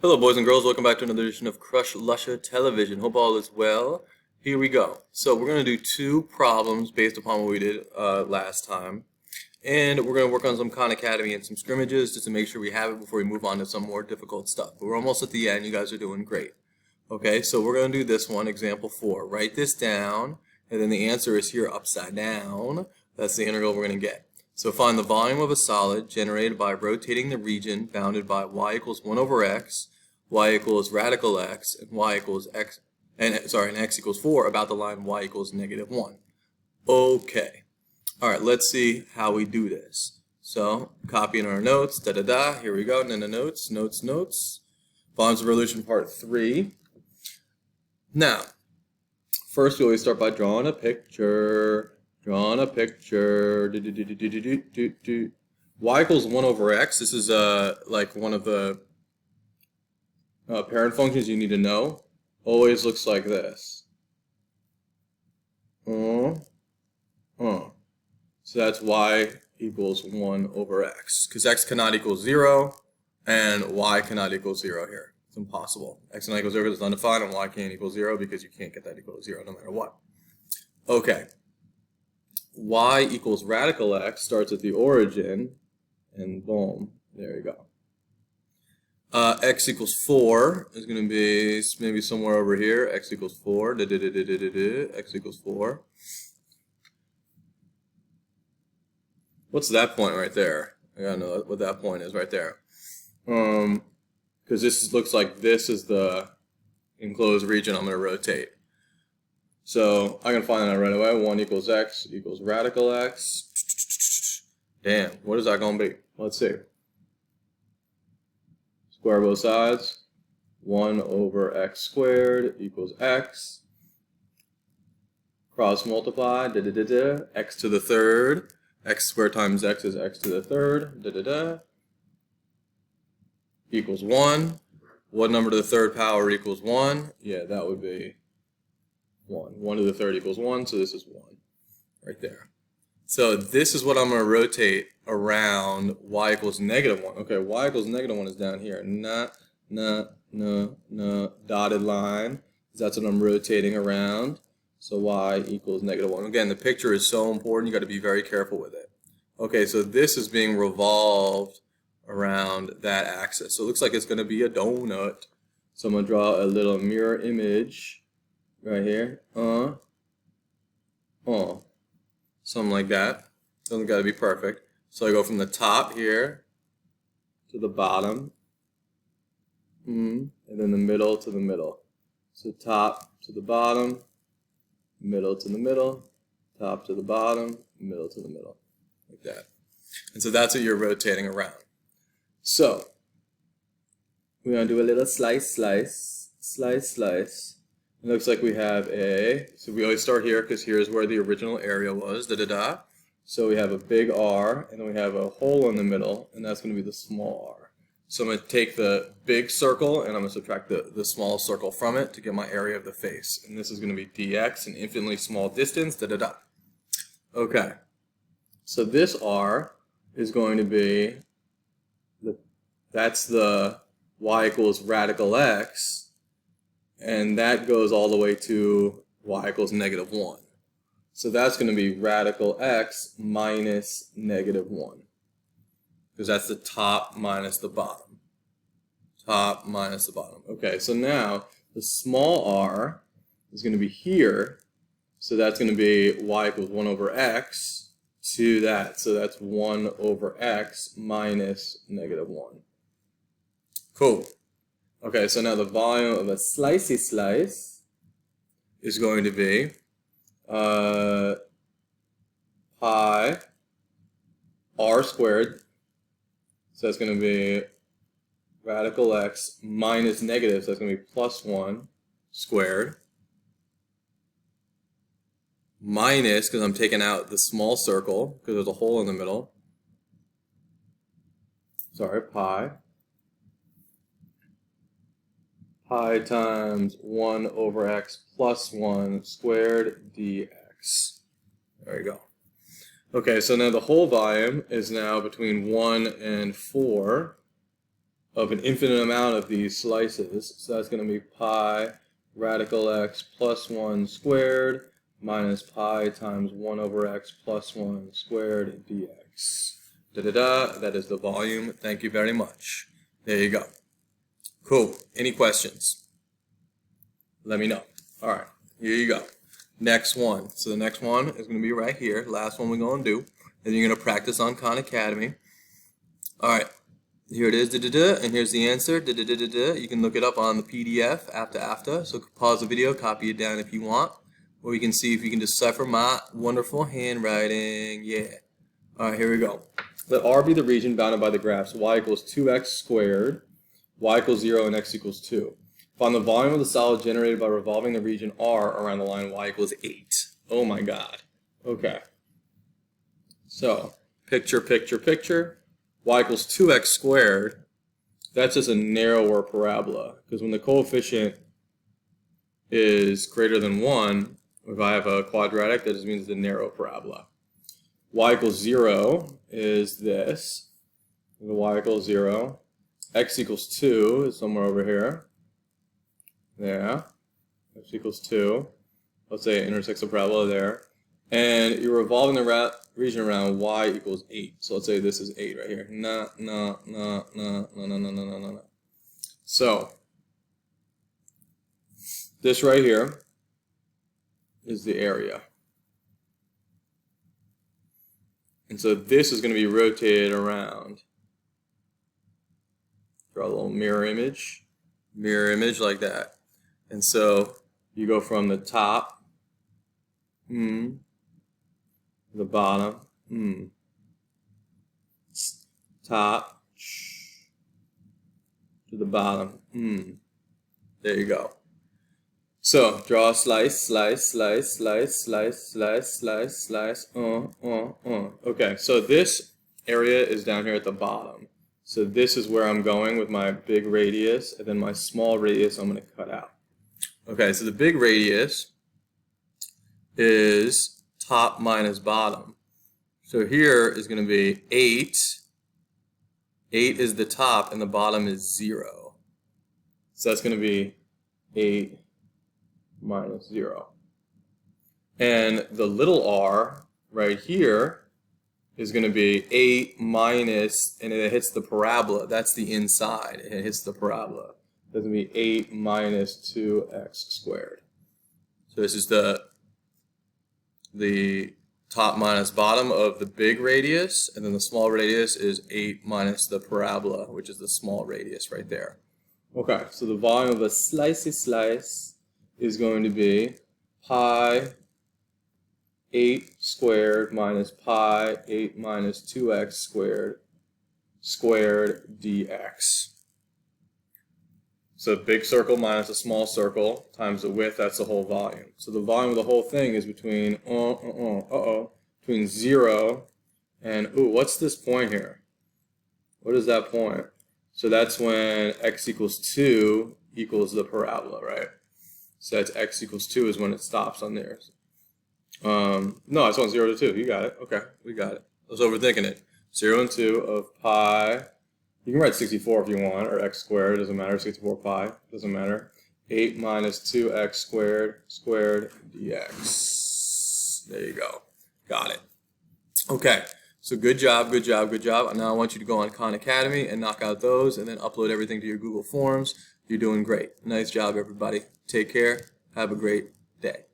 Hello, boys and girls. Welcome back to another edition of Crush Lusher Television. Hope all is well. Here we go. So we're going to do two problems based upon what we did last time. And we're going to work on some Khan Academy and some scrimmages just to make sure we have it before we move on to some more difficult stuff. But we're almost at the end. You guys are doing great. Okay, so we're going to do this one, example 4. Write this down, and then the answer is here upside down. That's the integral we're going to get. So find the volume of a solid generated by rotating the region bounded by y equals 1 over x, y equals radical x, and y equals x, and x equals 4 about the line y equals negative 1. Okay. All right, let's see how we do this. So copy in our notes, here we go, and in the notes. Volumes of revolution part 3. Now, first we always start by drawing a picture. Y equals 1 over x. This is like one of the parent functions you need to know. Always looks like this. So that's y equals 1 over x. Because x cannot equal 0, and y cannot equal 0 here. It's impossible. X cannot equal 0 because it's undefined, and y can't equal 0 because you can't get that equal to 0 no matter what. Okay. Y equals radical x starts at the origin, and boom, there you go. X equals 4 is going to be maybe somewhere over here. X equals 4. X equals 4. What's that point right there? I gotta know what that point is right there. Because this looks like this is the enclosed region I'm going to rotate. So I can find that right away. 1 equals x equals radical x. Damn, what is that going to be? Let's see. Square both sides. 1 over x squared equals x. Cross multiply. X to the third. X squared times x is x to the third. Equals 1. What number to the third power equals 1? Yeah, that would be 1. 1 to the third equals 1, so this is 1 right there. So this is what I'm going to rotate around y equals negative 1. Okay, y equals negative 1 is down here. Dotted line. That's what I'm rotating around. So y equals negative 1. Again, the picture is so important. You got to be very careful with it. Okay, so this is being revolved around that axis. So it looks like it's going to be a donut. So I'm going to draw a little mirror image right here. Something like that. Doesn't got to be perfect. So I go from the top here to the bottom, and then the middle to the middle. So top to the bottom, middle to the middle, top to the bottom, middle to the middle, like that. And so that's what you're rotating around. So we're going to do a little slice. It looks like we have so we always start here because here is where the original area was, So we have a big R, and then we have a hole in the middle, and that's going to be the small r. So I'm going to take the big circle, and I'm going to subtract the small circle from it to get my area of the face. And this is going to be dx, an infinitely small distance, Okay. So this r is going to be, that's the y equals radical x, and that goes all the way to y equals negative 1. So that's going to be radical x minus negative 1. Because that's the top minus the bottom. Top minus the bottom. Okay, so now the small r is going to be here. So that's going to be y equals 1 over x to that. So that's 1 over x minus negative 1. Cool. Okay, so now the volume of a slicey slice is going to be pi r squared. So that's going to be radical x minus negative, so that's going to be plus 1 squared. Minus, because I'm taking out the small circle, because there's a hole in the middle. Sorry, pi times 1 over x plus 1 squared dx. There you go. Okay, so now the whole volume is now between 1 and 4. of an infinite amount of these slices. So that's going to be pi radical x plus 1 squared minus pi times 1 over x plus 1 squared dx. That is the volume. Thank you very much. There you go. Cool. Any questions? Let me know. All right. Here you go. Next one. So the next one is going to be right here. Last one we're going to do. And you're going to practice on Khan Academy. All right. Here it is. And here's the answer. You can look it up on the PDF after. So pause the video, copy it down if you want. Or you can see if you can decipher my wonderful handwriting. Yeah. All right. Here we go. Let R be the region bounded by the graphs y equals 2x squared, y equals 0, and x equals 2. Find the volume of the solid generated by revolving the region R around the line y equals 8. Oh my god. Okay. So, picture. Y equals 2x squared. That's just a narrower parabola. Because when the coefficient is greater than 1, if I have a quadratic, that just means it's a narrow parabola. Y equals 0 is this. The y equals 0. X equals 2 is somewhere over here. Yeah. X equals 2. Let's say it intersects a parabola there. And you're revolving the region around y equals 8. So let's say this is 8 right here. No. So, this right here is the area. And so this is going to be rotated around. Draw a little mirror image like that. And so you go from the top, the bottom, top, to the bottom, There you go. So draw a slice. Okay, so this area is down here at the bottom. So this is where I'm going with my big radius, and then my small radius I'm going to cut out. Okay, so the big radius is top minus bottom. So here is going to be 8. 8 is the top, and the bottom is 0. So that's going to be 8 minus 0. And the little r right here is going to be 8 minus, and it hits the parabola. That's the inside. It hits the parabola. That's going to be 8 minus 2x squared. So this is the top minus bottom of the big radius, and then the small radius is 8 minus the parabola, which is the small radius right there. Okay, so the volume of a slicey slice is going to be pi 8 squared minus pi 8 minus 2x squared dx. So big circle minus a small circle times the width, that's the whole volume. So the volume of the whole thing is between, between 0 and, what's this point here? What is that point? So that's when x equals 2 equals the parabola, right? So that's x equals 2 is when it stops on there. No, I just want 0 to 2. You got it. Okay, we got it. I was overthinking it. 0 and 2 of pi. You can write 64 if you want, or x squared. It doesn't matter. 64 pi. Doesn't matter. 8 minus 2x squared dx. There you go. Got it. Okay. So good job. Now I want you to go on Khan Academy and knock out those, and then upload everything to your Google Forms. You're doing great. Nice job, everybody. Take care. Have a great day.